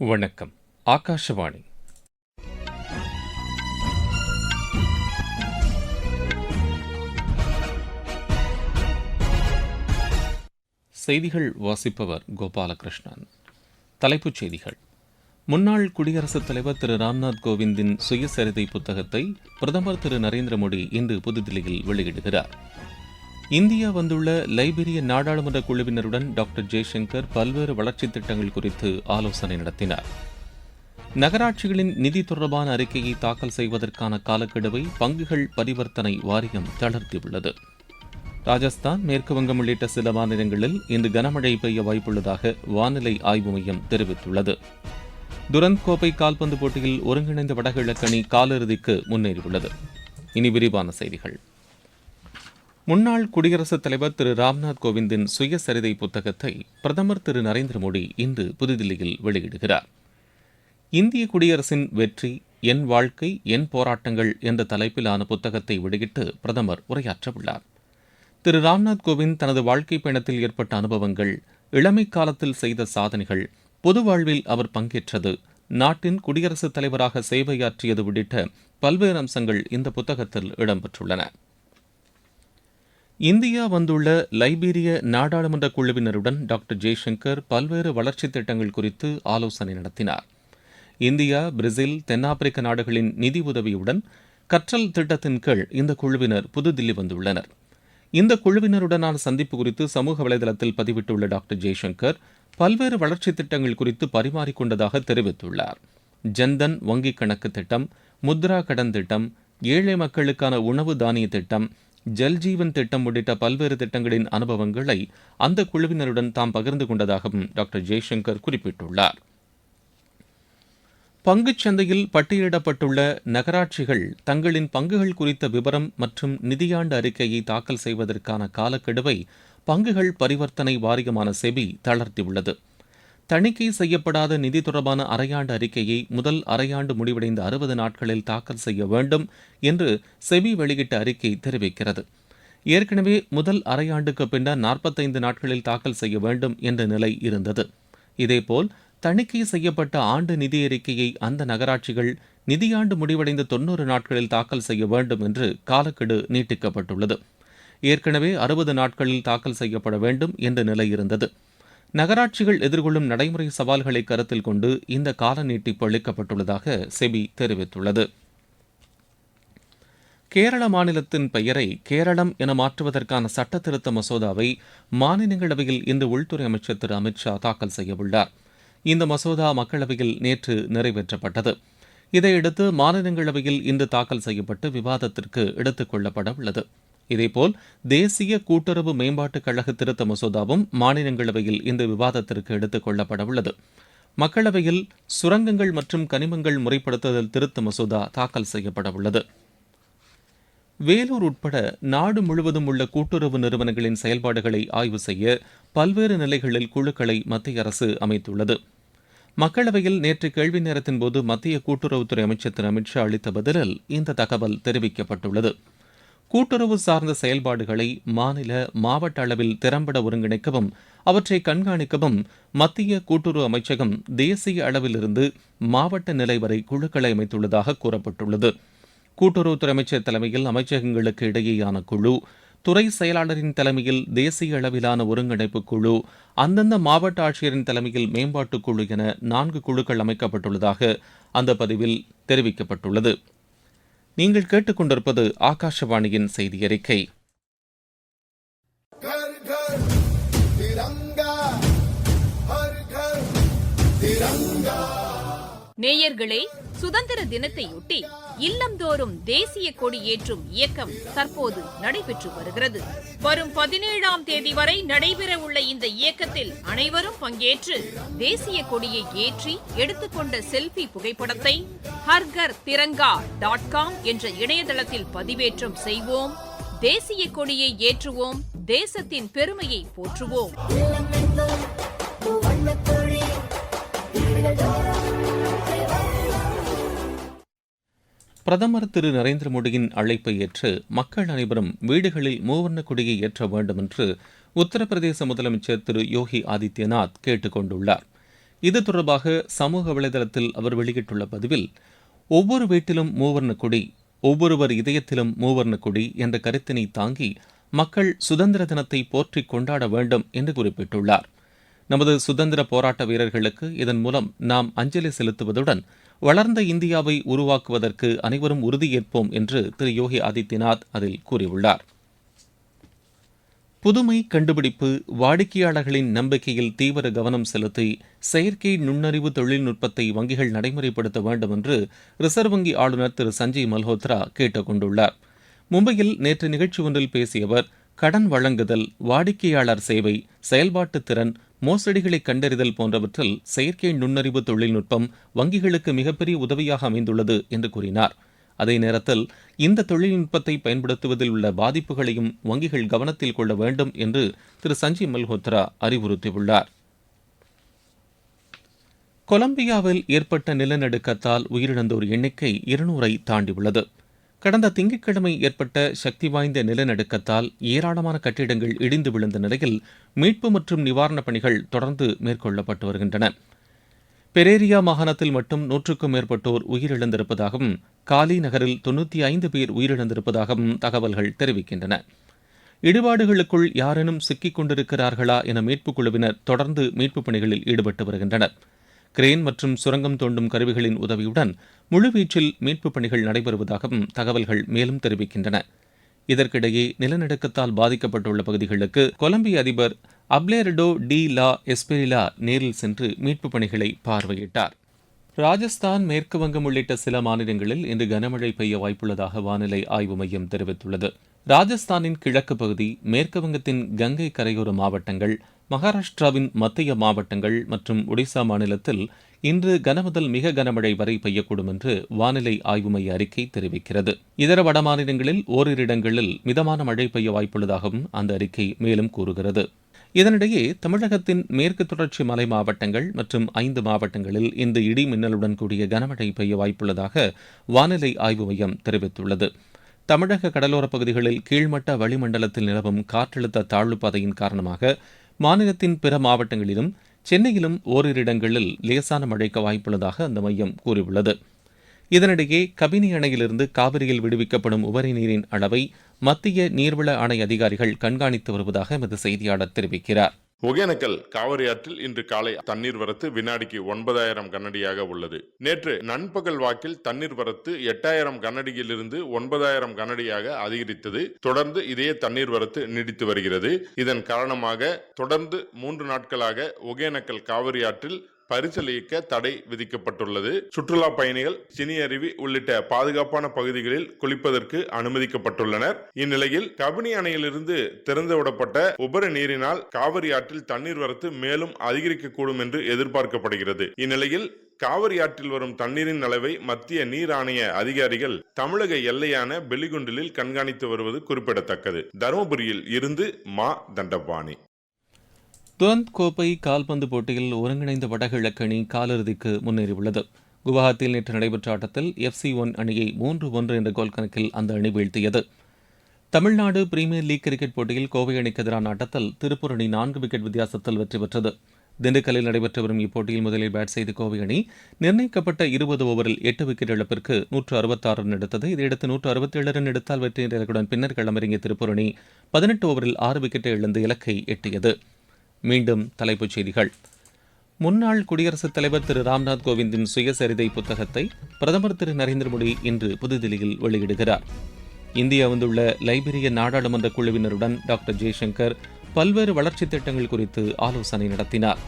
வணக்கம். ஆகாஷவாணி. செய்திகள் வாசிப்பவர் கோபாலகிருஷ்ணன். தலைப்புச் செய்திகள். முன்னாள் குடியரசுத் தலைவர் திரு ராம்நாத் கோவிந்தின் சுயசரிதை புத்தகத்தை பிரதமர் திரு நரேந்திர மோடி இன்று புதுதில்லியில் வெளியிடுகிறார். இந்தியா வந்துள்ள லைபீரிய நாடாளுமன்ற குழுவினருடன் டாக்டர் ஜெய்சங்கர் பல்வேறு வளர்ச்சித் திட்டங்கள் குறித்து ஆலோசனை நடத்தினார். நகராட்சிகளின் நிதி தொடர்பான அறிக்கையை தாக்கல் செய்வதற்கான காலக்கெடுவை பங்குகள் பரிவர்த்தனை வாரியம் தளர்த்தியுள்ளது. ராஜஸ்தான், மேற்குவங்கம் உள்ளிட்ட சில மாநிலங்களில் இன்று கனமழை பெய்ய வாய்ப்புள்ளதாக வானிலை ஆய்வு மையம் தெரிவித்துள்ளது. துரந்த் கோப்பை கால்பந்து போட்டியில் ஒருங்கிணைந்த வடகிழக்கு அணி காலிறுதிக்கு முன்னேறியுள்ளது. இனி விரிவான செய்திகள். முன்னாள் குடியரசுத் தலைவர் திரு ராம்நாத் கோவிந்தின் சுயசரிதை புத்தகத்தை பிரதமர் திரு நரேந்திர மோடி இன்று புதுதில்லியில் வெளியிடுகிறார். இந்திய குடியரசின் வெற்றி, என் வாழ்க்கை, என் போராட்டங்கள் என்ற தலைப்பிலான புத்தகத்தை வெளியிட்டு பிரதமர் உரையாற்றவுள்ளார். திரு ராம்நாத் கோவிந்த் தனது வாழ்க்கை பயணத்தில் ஏற்பட்ட அனுபவங்கள், இளமை காலத்தில் செய்த சாதனைகள், பொது வாழ்வில் அவர் பங்கேற்றது, நாட்டின் குடியரசுத் தலைவராக சேவையாற்றியது உள்ளிட்ட பல்வேறு அம்சங்கள் இந்த புத்தகத்தில் இடம்பெற்றுள்ளன. இந்தியா வந்துள்ள லைபீரிய நாடாளுமன்ற குழுவினருடன் டாக்டர் ஜெய்சங்கர் பல்வேறு வளர்ச்சித் திட்டங்கள் குறித்து ஆலோசனை நடத்தினார். இந்தியா, பிரேசில், தென்னாப்பிரிக்க நாடுகளின் நிதி உதவியுடன் கற்றல் திட்டத்தின் கீழ் இந்த குழுவினர் புதுதில்லி வந்துள்ளனர். இந்த குழுவினருடனான சந்திப்பு குறித்து சமூக வலைதளத்தில் பதிவிட்டுள்ள டாக்டர் ஜெய்சங்கர் பல்வேறு வளர்ச்சித் திட்டங்கள் குறித்து பரிமாறிக்கொண்டதாக தெரிவித்துள்ளார். ஜன்தன் வங்கிக் கணக்கு திட்டம், முத்ரா கடன் திட்டம், ஏழை மக்களுக்கான உணவு தானிய திட்டம், ஜல்ஜீவன் திட்டம் உள்ளிட்ட பல்வேறு திட்டங்களின் அனுபவங்களை அந்த குழுவினருடன் தாம் பகிர்ந்து கொண்டதாகவும் டாக்டர் ஜெய்சங்கர் குறிப்பிட்டுள்ளார். பங்குச் சந்தையில் பட்டியலிடப்பட்டுள்ள நகராட்சிகள் தங்களின் பங்குகள் குறித்த விவரம் மற்றும் நிதியாண்டு அறிக்கையை தாக்கல் செய்வதற்கான காலக்கெடுவை பங்குகள் பரிவர்த்தனை வாரியமான செபி தளர்த்தியுள்ளது. தணிக்கை செய்யப்படாத நிதி தொடர்பான அரையாண்டு அறிக்கையை முதல் அரையாண்டு முடிவடைந்த 60 நாட்களில் தாக்கல் செய்ய வேண்டும் என்று செபி வெளியிட்ட அறிக்கை தெரிவிக்கிறது. ஏற்கனவே முதல் அரையாண்டுக்கு பின்னர் 45 நாட்களில் தாக்கல் செய்ய வேண்டும் என்ற நிலை இருந்தது. இதேபோல் தணிக்கை செய்யப்பட்ட ஆண்டு நிதி அறிக்கையை அந்த நகராட்சிகள் நிதியாண்டு முடிவடைந்த 90 நாட்களில் தாக்கல் செய்ய வேண்டும் என்று காலக்கெடு நீட்டிக்கப்பட்டுள்ளது. ஏற்கனவே 60 நாட்களில் தாக்கல் செய்யப்பட வேண்டும் என்ற நிலை இருந்தது. நகராட்சிகள் எதிர்கொள்ளும் நடைமுறை சவால்களை கருத்தில் கொண்டு இந்த கால நீட்டிப்பு அளிக்கப்பட்டுள்ளதாக செபி தெரிவித்துள்ளது. கேரள மாநிலத்தின் பெயரை கேரளம் என மாற்றுவதற்கான சட்ட திருத்த மசோதாவை மாநிலங்களவையில் இன்று உள்துறை அமைச்சர் திரு அமித்ஷா தாக்கல் செய்யவுள்ளார். இந்த மசோதா மக்களவையில் நேற்று நிறைவேற்றப்பட்டது. இதையடுத்து மாநிலங்களவையில் இன்று தாக்கல் செய்யப்பட்டு விவாதத்திற்கு எடுத்துக் கொள்ளப்பட உள்ளது. இதேபோல் தேசிய கூட்டுறவு மேம்பாட்டுக் கழக திருத்த மசோதாவும் மாநிலங்களவையில் இந்த விவாதத்திற்கு எடுத்துக் கொள்ளப்பட உள்ளது. மக்களவையில் சுரங்கங்கள் மற்றும் கனிமங்கள் முறைப்படுத்துதல் திருத்த மசோதா தாக்கல் செய்யப்பட உள்ளது. வேலூர் உட்பட நாடு முழுவதும் உள்ள கூட்டுறவு நிறுவனங்களின் செயல்பாடுகளை ஆய்வு செய்ய பல்வேறு நிலைகளில் குழுக்களை மத்திய அரசு அமைத்துள்ளது. மக்களவையில் நேற்று கேள்வி நேரத்தின் போது மத்திய கூட்டுறவுத்துறை அமைச்சர் திரு அமித்ஷா அளித்த பதிலில் இந்த தகவல் தெரிவிக்கப்பட்டுள்ளது. கூட்டுறவு சார்ந்த செயல்பாடுகளை மாநில, மாவட்ட அளவில் திறம்பட ஒருங்கிணைக்கவும் அவற்றை கண்காணிக்கவும் மத்திய கூட்டுறவு அமைச்சகம் தேசிய அளவிலிருந்து மாவட்ட நிலை வரை குழுக்களை அமைத்துள்ளதாக கூறப்பட்டுள்ளது. கூட்டுறவுத்துறை அமைச்சர் தலைமையில் அமைச்சகங்களுக்கு இடையேயான குழு, துறை செயலாளரின் தலைமையில் தேசிய அளவிலான ஒருங்கிணைப்பு குழு, அந்தந்த மாவட்ட ஆட்சியரின் தலைமையில் மேம்பாட்டுக் குழு என 4 குழுக்கள் அமைக்கப்பட்டுள்ளதாக அந்த பதிவில் தெரிவிக்கப்பட்டுள்ளது. நீங்கள் கேட்டுக்கொண்டிருப்பது ஆகாஷவாணியின் செய்தி அறிக்கை. நேயர்களே, சுதந்திர தினத்தையொட்டி இல்லந்தோறும் தேசிய கொடி ஏற்றும் இயக்கம் தற்போது நடைபெற்று வருகிறது. வரும் 17ஆம் தேதி வரை நடைபெறவுள்ள இந்த இயக்கத்தில் அனைவரும் பங்கேற்று தேசிய கொடியை ஏற்றி எடுத்துக்கொண்ட செல்ஃபி புகைப்படத்தை harghar.tiranga.com என்ற இணையதளத்தில் பதிவேற்றம் செய்வோம். தேசிய கொடியை ஏற்றுவோம். தேசத்தின் பெருமையை போற்றுவோம். பிரதமர் திரு நரேந்திர மோடியின் அழைப்பை ஏற்று மக்கள் அனைவரும் வீடுகளில் மூவர்ண கொடியை ஏற்ற வேண்டும் என்று உத்தரப்பிரதேச முதலமைச்சர் திரு யோகி ஆதித்யநாத் கேட்டுக் கொண்டுள்ளார். இது தொடர்பாக சமூக வலைதளத்தில் அவர் வெளியிட்டுள்ள பதிவில், ஒவ்வொரு வீட்டிலும் மூவர்ண கொடி, ஒவ்வொருவர் இதயத்திலும் மூவர்ண கொடி என்ற கருத்தினை தாங்கி மக்கள் சுதந்திர தினத்தை போற்றி கொண்டாட வேண்டும் என்று குறிப்பிட்டுள்ளார். நமது சுதந்திர போராட்ட வீரர்களுக்கு இதன் மூலம் நாம் அஞ்சலி செலுத்துவதுடன் வளர்ந்த இந்தியாவை உருவாக்குவதற்கு அனைவரும் உறுதியேற்போம் என்று திரு யோகி ஆதித்யநாத் அதில் கூறியுள்ளார். புதுமை கண்டுபிடிப்பு, வாடிக்கையாளர்களின் நம்பிக்கையில் தீவிர கவனம் செலுத்தி செயற்கை நுண்ணறிவு தொழில்நுட்பத்தை வங்கிகள் நடைமுறைப்படுத்த வேண்டும் என்று ரிசர்வ் வங்கி ஆளுநர் திரு சஞ்சய் மல்ஹோத்ரா கேட்டுக் கொண்டுள்ளார். மும்பையில் நேற்று நிகழ்ச்சி ஒன்றில் பேசிய அவர், கடன் வழங்குதல், வாடிக்கையாளர் சேவை, செயல்பாட்டு திறன், மோசடிகளை கண்டறிதல் போன்றவற்றில் செயற்கை நுண்ணறிவு தொழில்நுட்பம் வங்கிகளுக்கு மிகப்பெரிய உதவியாக அமைந்துள்ளது என்று கூறினார். அதே நேரத்தில் இந்த தொழில்நுட்பத்தை பயன்படுத்துவதில் உள்ள பாதிப்புகளையும் வங்கிகள் கவனத்தில் கொள்ள வேண்டும் என்று திரு சஞ்சய் மல்ஹோத்ரா அறிவுறுத்தியுள்ளார். கொலம்பியாவில் ஏற்பட்ட நிலநடுக்கத்தால் உயிரிழந்தோர் எண்ணிக்கை 200-ஐ தாண்டியுள்ளது. கடந்த திங்கட்கிழமை ஏற்பட்ட சக்தி வாய்ந்த நிலநடுக்கத்தால் ஏராளமான கட்டிடங்கள் இடிந்து விழுந்த நிலையில் மீட்பு மற்றும் நிவாரணப் பணிகள் தொடர்ந்து மேற்கொள்ளப்பட்டு வருகின்றன. பெரேரியா மாகாணத்தில் மட்டும் 100க்கும் மேற்பட்டோர் உயிரிழந்திருப்பதாகவும் காலி நகரில் 95 பேர் உயிரிழந்திருப்பதாகவும் தகவல்கள் தெரிவிக்கின்றன. இடிபாடுகளுக்குள் யாரேனும் சிக்கிக் கொண்டிருக்கிறார்களா என மீட்புக் குழுவினர் தொடர்ந்து மீட்புப் பணிகளில் ஈடுபட்டு வருகின்றனர். கிரேன் மற்றும் சுரங்கம் தோண்டும் கருவிகளின் உதவியுடன் முழுவீச்சில் மீட்புப் பணிகள் நடைபெறுவதாகவும் தகவல்கள் மேலும் தெரிவிக்கின்றன. இதற்கிடையே நிலநடுக்கத்தால் பாதிக்கப்பட்டுள்ள பகுதிகளுக்கு கொலம்பிய அதிபர் அப்லேரடோ டி லா எஸ்பெரிலா நேரில் சென்று மீட்புப் பணிகளை பார்வையிட்டார். ராஜஸ்தான், மேற்கு வங்கம் உள்ளிட்ட சில மாநிலங்களில் இன்று கனமழை பெய்ய வாய்ப்புள்ளதாக வானிலை ஆய்வு மையம் தெரிவித்துள்ளது. ராஜஸ்தானின் கிழக்கு பகுதி, மேற்கு வங்கத்தின் கங்கை கரையோர மாவட்டங்கள், மகாராஷ்டிராவின் மத்திய மாவட்டங்கள் மற்றும் ஒடிசா மாநிலத்தில் இன்று கனமுதல் மிக கனமழை வரை பெய்யக்கூடும் என்று வானிலை ஆய்வு மைய அறிக்கை தெரிவிக்கிறது. இதர வட மாநிலங்களில் ஓரிரு இடங்களில் மிதமான மழை பெய்ய வாய்ப்புள்ளதாகவும் அந்த அறிக்கை மேலும் கூறுகிறது. இதனிடையே தமிழகத்தின் மேற்கு தொடர்ச்சி மலை மாவட்டங்கள் மற்றும் 5 மாவட்டங்களில் இந்த இடி மின்னலுடன் கூடிய கனமழை பெய்ய வாய்ப்புள்ளதாக வானிலை ஆய்வு மையம் தெரிவித்துள்ளது. தமிழக கடலோரப் பகுதிகளில் கீழ்மட்ட வளிமண்டலத்தில் நிலவும் காற்றழுத்த தாழ்வுப் பாதையின் காரணமாக மாநிலத்தின் பிற மாவட்டங்களிலும் சென்னையிலும் ஓரிரு இடங்களில் லேசான மழைக்கு வாய்ப்புள்ளதாக அந்த மையம் கூறியுள்ளது. இதனிடையே கபினி அணையிலிருந்து காவிரியில் விடுவிக்கப்படும் உபரி நீரின் அளவை மத்திய நீர்வள ஆணை அதிகாரிகள் கண்காணித்து வருவதாக எமது செய்தியாளர் தெரிவிக்கிறார். ஒகேனக்கல் காவிரி ஆற்றில் இன்று காலை தண்ணீர் வரத்து வினாடிக்கு 9,000 கனஅடியாக உள்ளது. நேற்று நண்பகல் வாக்கில் தண்ணீர் வரத்து 8,000 கனஅடியிலிருந்து 9,000 கனஅடியாக அதிகரித்தது. தொடர்ந்து இதே தண்ணீர் வரத்து நீடித்து வருகிறது. இதன் காரணமாக தொடர்ந்து 3 நாட்களாக ஒகேனக்கல் காவிரி ஆற்றில் பரிசல் இயக்க தடை விதிக்கப்பட்டுள்ளது. சுற்றுலா பயணிகள் சினி அருவி உள்ளிட்ட பாதுகாப்பான பகுதிகளில் குளிப்பதற்கு அனுமதிக்கப்பட்டுள்ளனர். இந்நிலையில் கபினி அணையிலிருந்து திறந்துவிடப்பட்ட உபரி நீரினால் காவிரி ஆற்றில் தண்ணீர் வரத்து மேலும் அதிகரிக்கக்கூடும் என்று எதிர்பார்க்கப்படுகிறது. இந்நிலையில் காவிரி ஆற்றில் வரும் தண்ணீரின் அளவை மத்திய நீர் ஆணைய அதிகாரிகள் தமிழக எல்லையான பெலிகுண்டிலில் கண்காணித்து வருவது குறிப்பிடத்தக்கது. தருமபுரியில் இருந்து மா தண்டபாணி. துரந்த் கோப்பை கால்பந்து போட்டியில் ஒருங்கிணைந்த வடகிழக்கு அணி காலிறுதிக்கு முன்னேறியுள்ளது. குவஹாத்தியில் நேற்று நடைபெற்ற ஆட்டத்தில் FC1 அணியை 3-1 என்ற கோல் கணக்கில் அந்த அணி வீழ்த்தியது. தமிழ்நாடு பிரீமியர் லீக் கிரிக்கெட் போட்டியில் கோவை அணிக்கு எதிரான ஆட்டத்தில் திருப்பூர் அணி 4 விக்கெட் வித்தியாசத்தில் வெற்றி பெற்றது. திண்டுக்கல்லில் நடைபெற்று வரும் இப்போட்டியில் முதலில் பேட் செய்த கோவை அணி நிர்ணயிக்கப்பட்ட 20 ஓவரில் 8 விக்கெட் இழப்பிற்கு 166 ரன் எடுத்தது. இதையடுத்து 167 ரன் எடுத்தால் வெற்றி இலக்குடன் பின்னர் களமிறங்கிய திருப்பூர் அணி 18 ஓவரில் 6 விக்கெட்டை இழந்து இலக்கை எட்டியது. மீண்டும் தலைப்புச் செய்திகள். முன்னாள் குடியரசுத் தலைவர் திரு ராம்நாத் கோவிந்தின் சுயசரிதை புத்தகத்தை பிரதமர் திரு நரேந்திர மோடி இன்று புதுதில்லியில் வெளியிடுகிறார். இந்தியா வந்துள்ள லைபீரிய நாடாளுமன்ற குழுவினருடன் டாக்டர் ஜெய்சங்கர் பல்வேறு வளர்ச்சித் திட்டங்கள் குறித்து ஆலோசனை நடத்தினார்.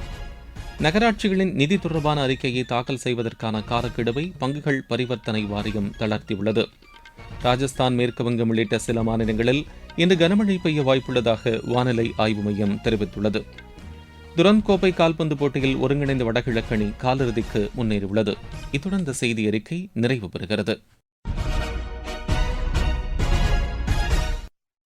நகராட்சிகளின் நிதி தொடர்பான அறிக்கையை தாக்கல் செய்வதற்கான காலக்கெடுவை பங்குகள் பரிவர்த்தனை வாரியம் தளர்த்தியுள்ளது. ராஜஸ்தான், மேற்கு வங்கம் உள்ளிட்ட சில மாநிலங்களில் இன்று கனமழை பெய்ய வாய்ப்புள்ளதாக வானிலை ஆய்வு மையம் தெரிவித்துள்ளது. துரந்த் கோப்பை கால்பந்து போட்டியில் ஒருங்கிணைந்த வடகிழக்கு அணி காலிறுதிக்கு முன்னேறியுள்ளது. இத்துடன் இந்த செய்தி அறிக்கை நிறைவு பெறுகிறது.